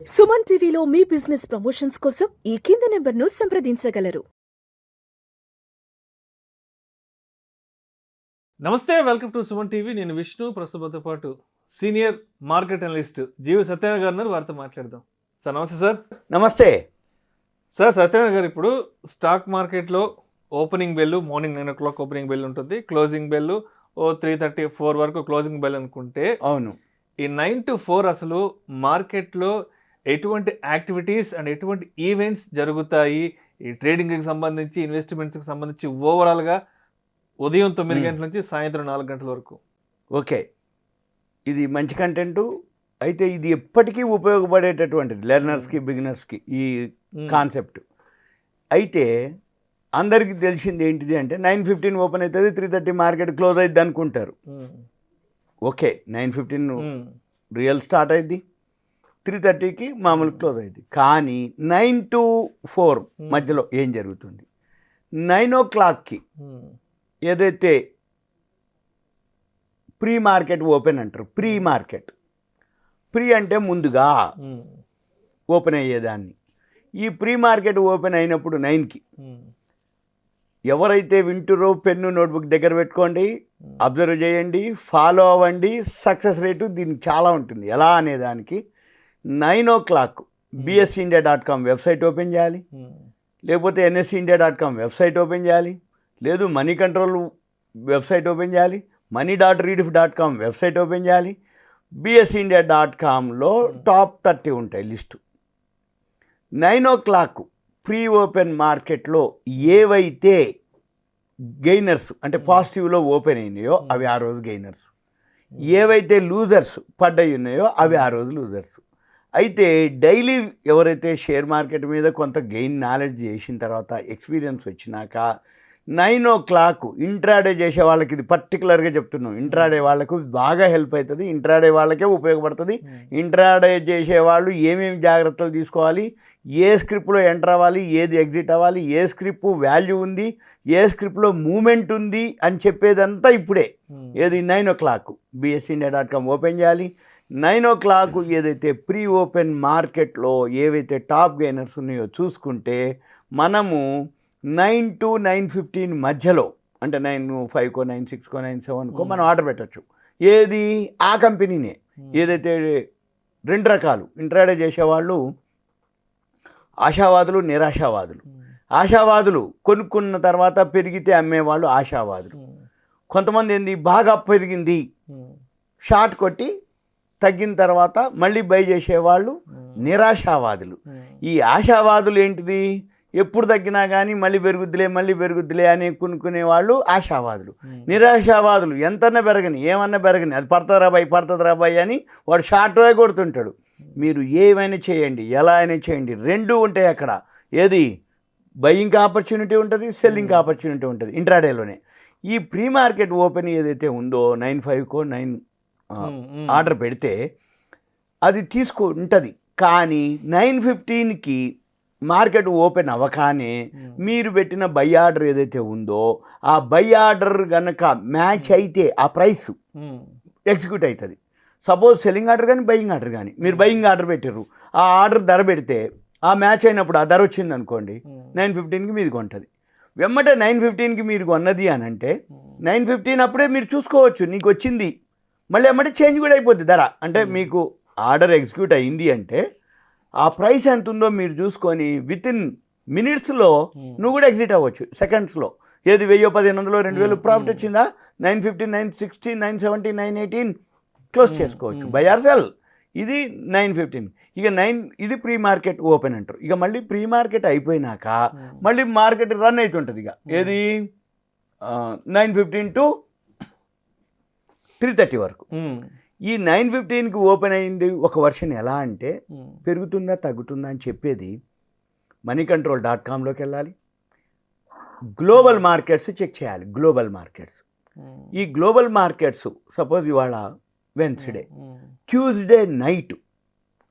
సుమన్ టీవీలో మీ business promotions కోసం ఈ కింది నెంబర్ను సంప్రదించగలరు. నమస్తే, వెల్కమ్ టు సుమన్ టీవీ. నేను విష్ణు. ప్రస్తుతంతో పాటు సీనియర్ మార్కెట్ అనలిస్ట్ జీవి సత్యనారాయణ గారు ఉన్నారు. వారితో మాట్లాడదాం. సార్ నమస్తే. సార్ నమస్తే సార్. సత్యనారాయణ గారు, ఇప్పుడు స్టాక్ మార్కెట్లో opening bell morning 9 o'clock opening bell ఉంటుంది, క్లోజింగ్ బెల్ 3:34 వరకు క్లోజింగ్ బెల్ అనుకుంటే, అవును, ఈ 9 to 4 అసలు మార్కెట్లో ఎటువంటి యాక్టివిటీస్ అండ్ ఎటువంటి ఈవెంట్స్ జరుగుతాయి, ఈ ట్రేడింగ్కి సంబంధించి, ఇన్వెస్ట్మెంట్స్కి సంబంధించి ఓవరాల్గా ఉదయం 9 గంటల నుంచి సాయంత్రం 4 గంటల వరకు? ఓకే, ఇది మంచి కంటెంటు. అయితే ఇది ఎప్పటికీ ఉపయోగపడేటటువంటిది లెర్నర్స్కి, బిగినర్స్కి ఈ కాన్సెప్ట్. అయితే అందరికీ తెలిసింది ఏంటిది అంటే 9:15 ఓపెన్ అవుతుంది, 3:30 మార్కెట్ క్లోజ్ అవుతుంది అనుకుంటారు. ఓకే, 9:15 రియల్ స్టార్ట్ అయింది, 3:30కి మామూలు క్లోజ్ అయింది. కానీ 9 to 4 మధ్యలో ఏం జరుగుతుంది? 9 o'clockకి ఏదైతే ప్రీ మార్కెట్ ఓపెన్ అంటారు, ప్రీ అంటే ముందుగా ఓపెన్ అయ్యేదాన్ని. ఈ ప్రీ మార్కెట్ ఓపెన్ అయినప్పుడు 9కి ఎవరైతే వింటురో పెన్ను నోట్బుక్ దగ్గర పెట్టుకోండి, అబ్జర్వ్ చేయండి, ఫాలో అవ్వండి. సక్సెస్ రేటు దీనికి చాలా ఉంటుంది. ఎలా అనేదానికి 9 o'clock bsindia.com వెబ్సైట్ ఓపెన్ చేయాలి, లేకపోతే nsindia.com వెబ్సైట్ ఓపెన్ చేయాలి, లేదు మనీ కంట్రోల్ వెబ్సైట్ ఓపెన్ చేయాలి, money.rediff.com వెబ్సైట్ ఓపెన్ చేయాలి. bsindia.comలో టాప్ 30 ఉంటాయి లిస్టు. 9 o'clock ప్రీ ఓపెన్ మార్కెట్లో ఏవైతే గెయినర్స్ అంటే పాజిటివ్లో ఓపెన్ అయినాయో అవి ఆ రోజు గెయినర్స్, ఏవైతే లూజర్స్ పడ్డాయి ఉన్నాయో అవి ఆ రోజు లూజర్స్. అయితే డైలీ ఎవరైతే షేర్ మార్కెట్ మీద కొంత గెయిన్ నాలెడ్జ్ చేసిన తర్వాత, ఎక్స్పీరియన్స్ వచ్చినాక 9 o'clock ఇంట్రాడే చేసే వాళ్ళకి, ఇది పర్టికులర్గా చెప్తున్నాం, ఇంట్రాడే వాళ్ళకు బాగా హెల్ప్ అవుతుంది, ఇంట్రాడే వాళ్ళకే ఉపయోగపడుతుంది. ఇంట్రాడే చేసేవాళ్ళు ఏమేమి జాగ్రత్తలు తీసుకోవాలి, ఏ స్క్రిప్ట్లో ఎంటర్ అవ్వాలి, ఏది ఎగ్జిట్ అవ్వాలి, ఏ స్క్రిప్ట్ వాల్యూ ఉంది, ఏ స్క్రిప్ట్లో మూమెంట్ ఉంది అని చెప్పేదంతా ఇప్పుడే. ఏది 9 o'clock bsindia.com ఓపెన్ చేయాలి. 9 o'clock ఏదైతే ప్రీ ఓపెన్ మార్కెట్లో ఏవైతే టాప్ గెయినర్స్ ఉన్నాయో చూసుకుంటే, మనము 9 to 9:15 మధ్యలో, అంటే 9:05కో 9:06కో 9:07కో మనం ఆర్డర్ పెట్టచ్చు. ఏది ఆ కంపెనీనే. ఏదైతే రెండు రకాలు ఇంట్రాడే చేసేవాళ్ళు, ఆశావాదులు, నిరాశావాదులు. ఆశావాదులు కొనుక్కున్న తర్వాత పెరిగితే అమ్మేవాళ్ళు ఆశావాదులు. కొంతమంది ఏంది, బాగా పెరిగింది షార్ట్ కొట్టి తగ్గిన తర్వాత మళ్ళీ బై చేసేవాళ్ళు నిరాశావాదులు. ఈ ఆశావాదులు ఏంటిది, ఎప్పుడు తగ్గినా కానీ మళ్ళీ పెరుగుద్దిలే అని కొనుక్కునే వాళ్ళు ఆశావాదులు. నిరాశావాదులు ఎంతన్నా పెరగని, ఏమన్నా పెరగని, అది పడుతుంది రాబాయ్ అని వాడు షార్ట్ కొడుతుంటాడు. మీరు ఏమైనా చేయండి, ఎలా అయినా చేయండి, రెండు ఉంటాయి అక్కడ. ఏది బయింగ్ ఆపర్చునిటీ ఉంటుంది, సెల్లింగ్ ఆపర్చునిటీ ఉంటుంది ఇంట్రాడేలోనే. ఈ ప్రీ మార్కెట్ ఓపెన్ ఏదైతే ఉందో 9:05కో 9 ఆర్డర్ పెడితే అది ఉంటుంది. కానీ 9:15కి మార్కెట్ ఓపెన్ అవ్వగానే మీరు పెట్టిన బై ఆర్డర్ ఏదైతే ఉందో ఆ బై ఆర్డర్ కనుక మ్యాచ్ అయితే ఆ ప్రైస్ ఎగ్జిక్యూట్ అవుతుంది. సపోజ్ సెల్లింగ్ ఆర్డర్ కానీ బయింగ్ ఆర్డర్ కానీ, మీరు బయింగ్ ఆర్డర్ పెట్టారు, ఆ ఆర్డర్ ధర పెడితే ఆ మ్యాచ్ అయినప్పుడు ఆ ధర వచ్చింది అనుకోండి, 9:15కి మీరు కొంటుంది. వెమ్మటే 9:15కి మీరు కొన్నది అని అంటే 9:15 అప్పుడే మీరు చూసుకోవచ్చు నీకు వచ్చింది, మళ్ళీ వెమ్మటే చేంజ్ కూడా అయిపోద్ది ధర. అంటే మీకు ఆర్డర్ ఎగ్జిక్యూట్ అయింది అంటే ఆ ప్రైస్ ఎంత ఉందో మీరు చూసుకొని వితిన్ మినిట్స్లో నువ్వు కూడా ఎగ్జిట్ అవ్వచ్చు, సెకండ్స్లో. ఏది 1000, 1500, 2000 ప్రాఫిట్ వచ్చిందా, 9:15, 9:16, 9:17, 9:18 క్లోజ్ చేసుకోవచ్చు, బై ఆర్ సెల్. ఇది 9:15. ఇక ఇది ప్రీ మార్కెట్ ఓపెన్ అంటారు. ఇక మళ్ళీ ప్రీ మార్కెట్ అయిపోయినాక మళ్ళీ మార్కెట్ రన్ అవుతుంటుంది. ఇక ఏది 9:15 to 3:30 వరకు. ఈ 9:15కి ఓపెన్ అయింది ఒక వర్షన్. ఎలా అంటే పెరుగుతుందా తగ్గుతుందా అని చెప్పేది moneycontrol.comలోకి వెళ్ళాలి, గ్లోబల్ మార్కెట్స్ చెక్ చేయాలి. ఈ గ్లోబల్ మార్కెట్స్ సపోజ్ ఇవాళ వెన్స్డే, ట్యూస్డే నైట్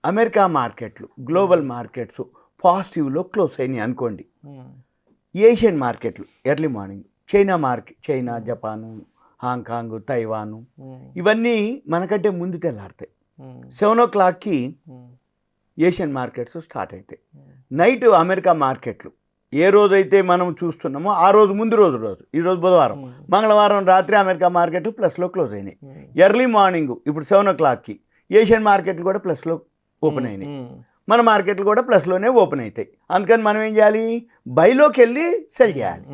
అమెరికా మార్కెట్లు, గ్లోబల్ మార్కెట్స్ పాజిటివ్లో క్లోజ్ అయినాయి అనుకోండి. ఏషియన్ మార్కెట్లు early morning, China, Japan, Hong Kong, తైవాను, ఇవన్నీ మనకంటే ముందు తెల్లారుతాయి. 7 o'clockకి ఏషియన్ మార్కెట్స్ స్టార్ట్ అవుతాయి. నైట్ అమెరికా మార్కెట్లు ఏ రోజైతే మనం చూస్తున్నామో ఆ రోజు ముందు రోజు ఈరోజు బుధవారం, మంగళవారం రాత్రి అమెరికా మార్కెట్ ప్లస్లో క్లోజ్ అయినాయి. ఎర్లీ మార్నింగ్ ఇప్పుడు 7 o'clockకి ఏషియన్ మార్కెట్లు కూడా ప్లస్లో ఓపెన్ అయినాయి. మన మార్కెట్లు కూడా ప్లస్లోనే ఓపెన్ అవుతాయి. అందుకని మనం ఏం చేయాలి, బైలోకి వెళ్ళి సెల్ చేయాలి.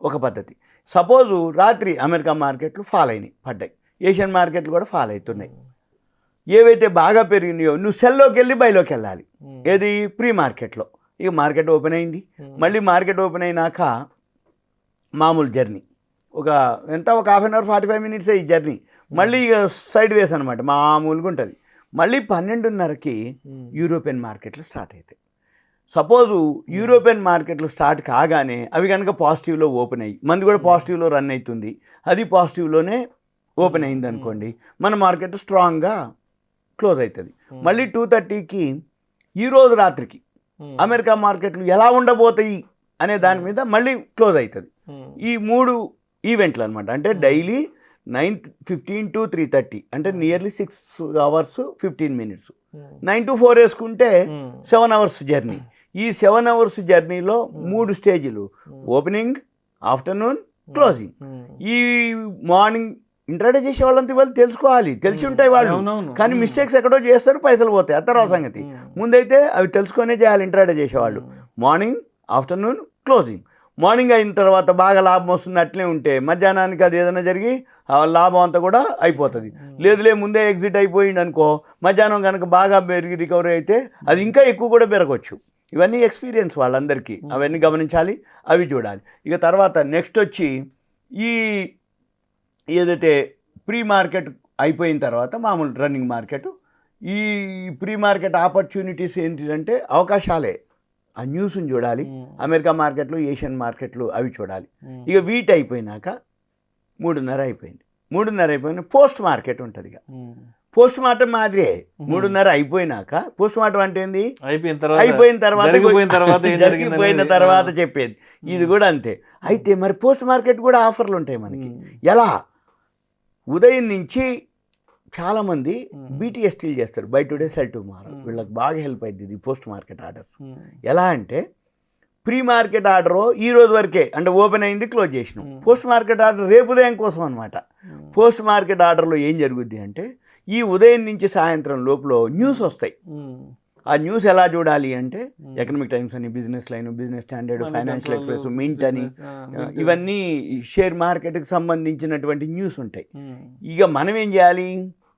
ఒక పద్ధతి. సపోజు రాత్రి అమెరికా మార్కెట్లు ఫాల్ అయినాయి, పడ్డాయి, ఏషియన్ మార్కెట్లు కూడా ఫాల్ అవుతున్నాయి. ఏవైతే బాగా పెరిగినాయో నువ్వు సెల్లోకి వెళ్ళి బైలోకి వెళ్ళాలి. ఏది ప్రీ మార్కెట్లో. ఇక మార్కెట్ ఓపెన్ అయింది, మళ్ళీ మార్కెట్ ఓపెన్ అయినాక మామూలు జర్నీ ఒక 1/2 hour 45 minutes ఈ జర్నీ. మళ్ళీ ఇక సైడ్ వేస్ అనమాట, మామూలుగా ఉంటుంది. మళ్ళీ 12:30కి యూరోపియన్ మార్కెట్లు స్టార్ట్ అవుతాయి. సపోజు యూరోపియన్ మార్కెట్లు స్టార్ట్ కాగానే అవి కనుక పాజిటివ్లో ఓపెన్ అయ్యి మనది కూడా పాజిటివ్లో రన్ అవుతుంది, అది పాజిటివ్లోనే ఓపెన్ అయింది అనుకోండి, మన మార్కెట్ స్ట్రాంగ్గా క్లోజ్ అవుతుంది. మళ్ళీ 2:30కి ఈరోజు రాత్రికి అమెరికా మార్కెట్లు ఎలా ఉండబోతాయి అనే దాని మీద మళ్ళీ క్లోజ్ అవుతుంది. ఈ 3 ఈవెంట్లు అనమాట. అంటే డైలీ 9:15 to 3:30 అంటే నియర్లీ 6 hours 15 minutes. 9 to 4 వేసుకుంటే 7 hours జర్నీ. ఈ 7 hours జర్నీలో 3 స్టేజీలు: ఓపెనింగ్, ఆఫ్టర్నూన్, క్లోజింగ్. ఈ మార్నింగ్ ఇంట్రాడే చేసే వాళ్ళంతా వాళ్ళు తెలుసుకోవాలి, తెలిసి ఉంటాయి వాళ్ళు, కానీ మిస్టేక్స్ ఎక్కడో చేస్తారు, పైసలు పోతాయి, ఆ తర్వాత సంగతి. ముందైతే అవి తెలుసుకొనే చేయాలి ఇంట్రాడే చేసేవాళ్ళు. Morning, afternoon, closing. మార్నింగ్ అయిన తర్వాత బాగా లాభం వస్తుంది అట్లే ఉంటే మధ్యాహ్నానికి అది ఏదైనా జరిగి ఆ లాభం అంతా కూడా అయిపోతుంది. లేదులే ముందే ఎగ్జిట్ అయిపోయింది అనుకో, మధ్యాహ్నం కనుక బాగా పెరిగి రికవరీ అయితే అది ఇంకా ఎక్కువ కూడా పెరగవచ్చు. ఇవన్నీ ఎక్స్పీరియన్స్ వాళ్ళందరికీ, అవన్నీ గమనించాలి, అవి చూడాలి. ఇక తర్వాత నెక్స్ట్ వచ్చి ఈ ఏదైతే ప్రీ మార్కెట్ అయిపోయిన తర్వాత మామూలు రన్నింగ్ మార్కెట్, ఈ ప్రీ మార్కెట్ ఆపర్చునిటీస్ ఏంటిదంటే అవకాశాలే. ఆ న్యూస్ని చూడాలి, అమెరికా మార్కెట్లు, ఏషియన్ మార్కెట్లు అవి చూడాలి. ఇక వీటి అయిపోయినాక 3:30 అయిపోయింది. 3:30 అయిపోయిన పోస్ట్ మార్కెట్ ఉంటుంది. ఇక పోస్ట్ మార్టం మాదిరే 3:30 అయిపోయినాక. పోస్ట్ మార్టం అంటే ఏంది, అయిపోయిన తర్వాత చెప్పేది. ఇది కూడా అంతే. అయితే మరి పోస్ట్ మార్కెట్ కూడా ఆఫర్లు ఉంటాయి మనకి. ఎలా? ఉదయం నుంచి చాలామంది బీటీఎస్టీలు చేస్తారు, బై టుడే సెల్ టుమారో. వీళ్ళకి బాగా హెల్ప్ అవుతుంది ఇది పోస్ట్ మార్కెట్ ఆర్డర్స్. ఎలా అంటే ప్రీ మార్కెట్ ఆర్డర్ ఈ రోజు వరకే, అంటే ఓపెన్ అయింది, క్లోజ్ చేసినాం. పోస్ట్ మార్కెట్ ఆర్డర్ రేపు ఉదయం కోసం అనమాట. పోస్ట్ మార్కెట్ ఆర్డర్లో ఏం జరుగుద్ది అంటే ఈ ఉదయం నుంచి సాయంత్రం లోపల న్యూస్ వస్తాయి. ఆ న్యూస్ ఎలా చూడాలి అంటే ఎకనామిక్ టైమ్స్ అని, business line, business standard, financial express, mint అని, ఇవన్నీ షేర్ మార్కెట్కి సంబంధించినటువంటి న్యూస్ ఉంటాయి. ఇక మనం ఏం చేయాలి,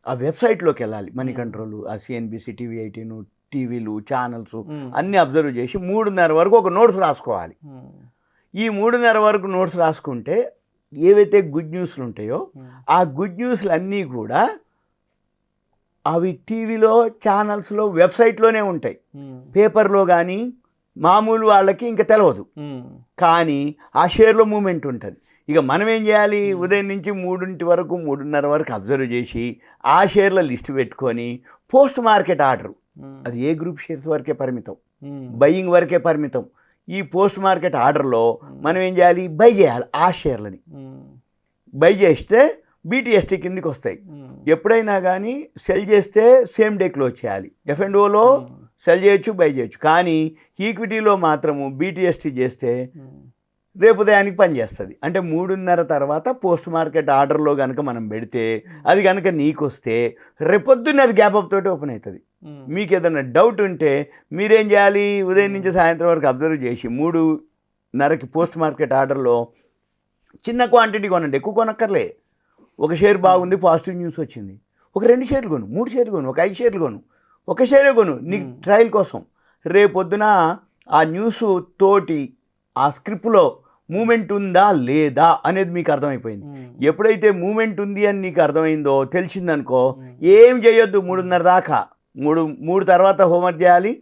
ఆ వెబ్సైట్లోకి వెళ్ళాలి. మనీ కంట్రోల్, ఆ సిఎన్బిసి, టీవీ 18, టీవీలు, ఛానల్స్ అన్నీ అబ్జర్వ్ చేసి 3:30 వరకు ఒక నోట్స్ రాసుకోవాలి. ఈ 3:30 వరకు నోట్స్ రాసుకుంటే ఏవైతే గుడ్ న్యూస్లు ఉంటాయో ఆ గుడ్ న్యూస్లు అన్నీ కూడా అవి టీవీలో, ఛానల్స్లో, వెబ్సైట్లోనే ఉంటాయి. పేపర్లో కానీ మామూలు వాళ్ళకి ఇంకా తెలియదు, కానీ ఆ షేర్లో మూమెంట్ ఉంటుంది. ఇక మనం ఏం చేయాలి, ఉదయం నుంచి 3 వరకు 3:30 వరకు అబ్జర్వ్ చేసి ఆ షేర్ల లిస్ట్ పెట్టుకొని పోస్ట్ మార్కెట్ ఆర్డర్, అది ఏ గ్రూప్ షేర్స్ వరకే పరిమితం, బయ్యింగ్ వరకే పరిమితం. ఈ పోస్ట్ మార్కెట్ ఆర్డర్లో మనం ఏం చేయాలి, బై చేయాలి. ఆ షేర్లని బై చేస్తే బీటీఎస్టీ కిందికి వస్తాయి. ఎప్పుడైనా కానీ సెల్ చేస్తే సేమ్ డే క్లోజ్ చేయాలి. ఎఫ్ఎండ్ఓలో సెల్ చేయొచ్చు, బై చేయొచ్చు, కానీ ఈక్విటీలో మాత్రము బీటీఎస్టీ చేస్తే రేపు ఉదయానికి పనిచేస్తుంది. అంటే 3:30 తర్వాత పోస్ట్ మార్కెట్ ఆర్డర్లో కనుక మనం పెడితే అది కనుక నీకు వస్తే రేపొద్దున్న అది గ్యాప్ అప్ తోటి ఓపెన్ అవుతుంది. మీకు ఏదైనా డౌట్ ఉంటే మీరేం చేయాలి, ఉదయం నుంచి సాయంత్రం వరకు అబ్జర్వ్ చేసి 3:30కి పోస్ట్ మార్కెట్ ఆర్డర్లో చిన్న క్వాంటిటీ కొనండి, ఎక్కువ కొనక్కర్లే. ఒక షేర్ బాగుంది, పాజిటివ్ న్యూస్ వచ్చింది, ఒక 2 షేర్లు కొను, 3 షేర్లు కొను, ఒక 5 షేర్లు కొను, ఒక షేరే కొను, నీకు ట్రయల్ కోసం. రేపొద్దున ఆ న్యూస్ తోటి ఆ స్క్రిప్ట్లో మూమెంట్ ఉందా లేదా అనేది మీకు అర్థమైపోయింది. ఎప్పుడైతే మూమెంట్ ఉంది అని నీకు అర్థమైందో, తెలిసిందనుకో, ఏం చేయొద్దు 3:30 దాకా. 3 తర్వాత హోంవర్క్ చేయాలి,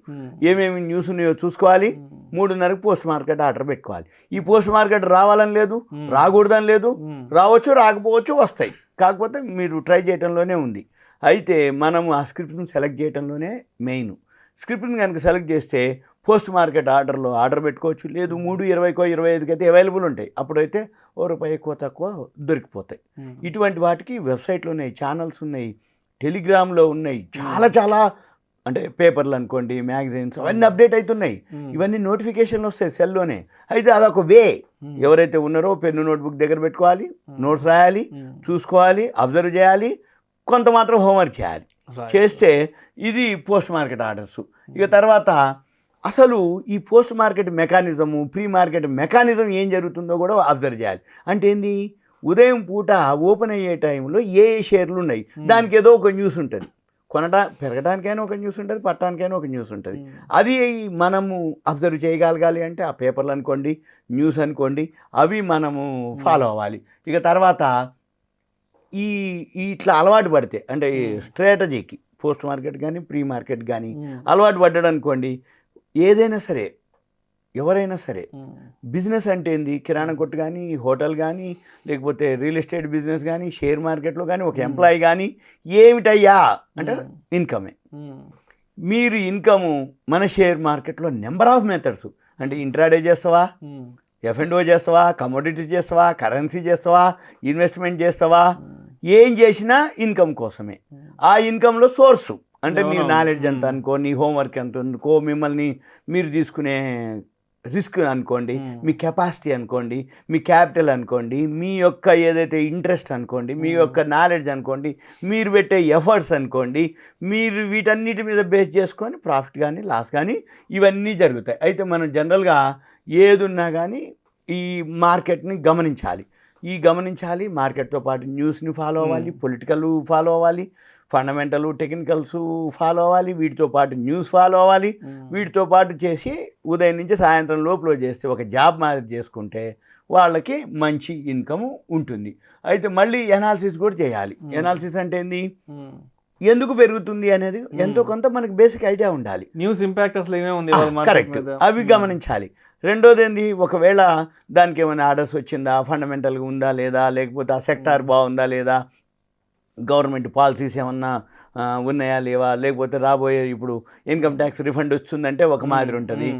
ఏమేమి న్యూస్ ఉన్నాయో చూసుకోవాలి. 3:30కి పోస్ట్ మార్కెట్ ఆర్డర్ పెట్టుకోవాలి. ఈ పోస్ట్ మార్కెట్ రావాలని లేదు, రాకూడదని లేదు, రావచ్చు, రాకపోవచ్చు, వస్తాయి. కాకపోతే మీరు ట్రై చేయడంలోనే ఉంది. అయితే మనం ఆ స్క్రిప్ట్ని సెలెక్ట్ చేయడంలోనే మెయిన్. స్క్రిప్ట్ని కనుక సెలెక్ట్ చేస్తే పోస్ట్ మార్కెట్ ఆర్డర్లో ఆర్డర్ పెట్టుకోవచ్చు. లేదు 3:20కో 25కి అయితే అవైలబుల్ ఉంటాయి. అప్పుడైతే ₹1 ఎక్కువ తక్కువ దొరికిపోతాయి. ఇటువంటి వాటికి వెబ్సైట్లు ఉన్నాయి, ఛానల్స్ ఉన్నాయి, టెలిగ్రామ్లో ఉన్నాయి, చాలా అంటే పేపర్లు అనుకోండి, మ్యాగజైన్స్ అవన్నీ అప్డేట్ అవుతున్నాయి. ఇవన్నీ నోటిఫికేషన్లు వస్తాయి సెల్లోనే. అయితే అదొక వే. ఎవరైతే ఉన్నారో పెన్ను నోట్బుక్ దగ్గర పెట్టుకోవాలి, నోట్స్ రాయాలి, చూసుకోవాలి, అబ్జర్వ్ చేయాలి, కొంత మాత్రం హోంవర్క్ చేయాలి. చేస్తే ఇది పోస్ట్ మార్కెట్ ఆర్డర్స్. ఇక తర్వాత అసలు ఈ post market mechanism, pre market mechanism ఏం జరుగుతుందో కూడా అబ్జర్వ్ చేయాలి. అంటే ఏంది, ఉదయం పూట ఓపెన్ అయ్యే టైంలో ఏ షేర్లు ఉన్నాయి, దానికి ఏదో ఒక న్యూస్ ఉంటుంది. పెరగడానికైనా ఒక న్యూస్ ఉంటుంది, పట్టడానికైనా ఒక న్యూస్ ఉంటుంది. అది మనము అబ్జర్వ్ చేయగలగాలి అంటే ఆ పేపర్లు అనుకోండి, న్యూస్ అనుకోండి, అవి మనము ఫాలో అవ్వాలి. ఇక తర్వాత ఈ ఇట్లా అలవాటు పడితే అంటే ఈ స్ట్రాటజీకి పోస్ట్ మార్కెట్ కానీ ప్రీ మార్కెట్ కానీ అలవాటు పడ్డాడు అనుకోండి, ఏదైనా సరే ఎవరైనా సరే బిజినెస్ అంటే ఏంది, కిరాణా కొట్టు కానీ, హోటల్ కానీ, లేకపోతే రియల్ ఎస్టేట్ బిజినెస్ కానీ, షేర్ మార్కెట్లో కానీ, ఒక ఎంప్లాయీ కానీ, ఏమిటయ్యా అంటే ఇన్కమే. మీరు ఇన్కము మన షేర్ మార్కెట్లో నెంబర్ ఆఫ్ మెథడ్స్ అంటే ఇంట్రాడే చేస్తావా, F&O చేస్తావా, కమోడిటీ చేస్తావా, కరెన్సీ చేస్తావా, ఇన్వెస్ట్మెంట్ చేస్తావా, ఏం చేసినా ఇన్కమ్ కోసమే. ఆ ఇన్కంలో సోర్సు అంటే మీ నాలెడ్జ్ ఎంత అనుకో, నీ హోంవర్క్ ఎంత అనుకో, మిమ్మల్ని మీరు తీసుకునే రిస్క్ అనుకోండి, మీ కెపాసిటీ అనుకోండి, మీ క్యాపిటల్ అనుకోండి, మీ యొక్క ఏదైతే ఇంట్రెస్ట్ అనుకోండి, మీ యొక్క నాలెడ్జ్ అనుకోండి, మీరు పెట్టే ఎఫర్ట్స్ అనుకోండి, మీరు వీటన్నిటి మీద బేస్ చేసుకొని ప్రాఫిట్ కానీ లాస్ కానీ ఇవన్నీ జరుగుతాయి. అయితే మనం జనరల్గా ఏది ఉన్నా కానీ ఈ మార్కెట్ని గమనించాలి. గమనించాలి మార్కెట్తో పాటు న్యూస్ని ఫాలో అవ్వాలి, పొలిటికల్ ఫాలో అవ్వాలి, ఫండమెంటల్ టెక్నికల్స్ ఫాలో అవ్వాలి, వీటితో పాటు న్యూస్ ఫాలో అవ్వాలి. వీటితో పాటు చేసి ఉదయం నుంచి సాయంత్రం లోపల చేస్తే ఒక జాబ్ మాదిరి చేసుకుంటే వాళ్ళకి మంచి ఇన్కమ్ ఉంటుంది. అయితే మళ్ళీ ఎనాలిసిస్ కూడా చేయాలి. ఎనాలిసిస్ అంటే ఏంది, ఎందుకు పెరుగుతుంది అనేది ఎంతో కొంత మనకి బేసిక్ ఐడియా ఉండాలి. న్యూస్ ఇంపాక్ట్ అసలు ఏమేమి ఉంది, కరెక్ట్, అవి గమనించాలి. రెండోది ఏంది, ఒకవేళ దానికి ఏమైనా ఆర్డర్స్ వచ్చిందా, ఫండమెంటల్గా ఉందా లేదా, లేకపోతే ఆ సెక్టార్ బాగుందా లేదా, గవర్నమెంట్ పాలసీస్ ఏమన్నా ఉన్నాయా లేవా, లేకపోతే రాబోయే ఇప్పుడు ఇన్కమ్ ట్యాక్స్ రిఫండ్ వస్తుందంటే ఒక మాదిరి ఉంటుంది,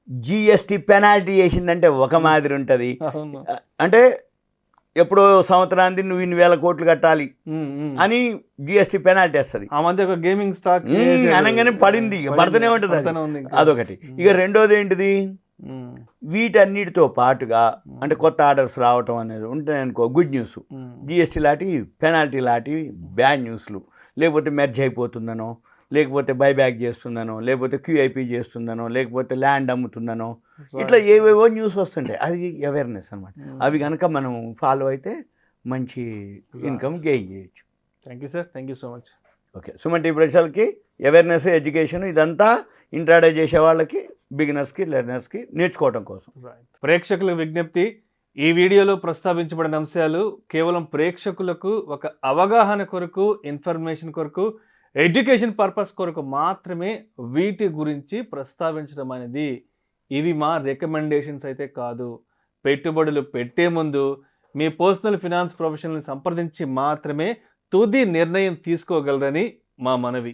జిఎస్టీ పెనాల్టీ వేసిందంటే ఒక మాదిరి ఉంటుంది. అంటే ఎప్పుడో సంవత్సరానికి నువ్వు ఇన్ని వేల కోట్లు కట్టాలి అని జిఎస్టీ పెనాల్టీ వేస్తుంది. ఆ మధ్య ఒక గేమింగ్ స్టాక్ అనగానే పడింది, పడుతూనే ఉంటుంది అదొకటి. ఇక రెండోది ఏంటిది, వీటన్నిటితో పాటుగా అంటే కొత్త ఆర్డర్స్ రావటం అనేది ఉంటాయనుకో, గుడ్ న్యూస్. జిఎస్టీ లాంటివి, పెనాల్టీ లాంటివి బ్యాడ్ న్యూస్లు, లేకపోతే మెర్జ్ అయిపోతుందనో, లేకపోతే బైబ్యాక్ చేస్తుందనో, లేకపోతే క్యూఐపీ చేస్తుందనో, లేకపోతే ల్యాండ్ అమ్ముతుందనో, ఇట్లా ఏవేవో న్యూస్ వస్తుంటాయి. అది అవేర్నెస్ అనమాట. అవి కనుక మనం ఫాలో అయితే మంచి ఇన్కమ్ గెయిన్ చేయొచ్చు. Thank you sir, thank you so much. Okay, Suman TV ప్రజలకి అవేర్నెస్, ఎడ్యుకేషన్ ఇదంతా ఇంట్రాడే చేసే వాళ్ళకి, బిగినర్స్కి, లెర్నర్స్కి నేర్చుకోవడం కోసం. ప్రేక్షకుల విజ్ఞప్తి, ఈ వీడియోలో ప్రస్తావించబడిన అంశాలు కేవలం ప్రేక్షకులకు ఒక అవగాహన కొరకు, ఇన్ఫర్మేషన్ కొరకు, ఎడ్యుకేషన్ పర్పస్ కొరకు మాత్రమే వీటి గురించి ప్రస్తావించడం అనేది. ఇవి మా రికమెండేషన్స్ అయితే కాదు. పెట్టుబడులు పెట్టే ముందు మీ పర్సనల్ ఫినాన్స్ ప్రొఫెషనల్ని సంప్రదించి మాత్రమే తుది నిర్ణయం తీసుకోగలరని మా మనవి.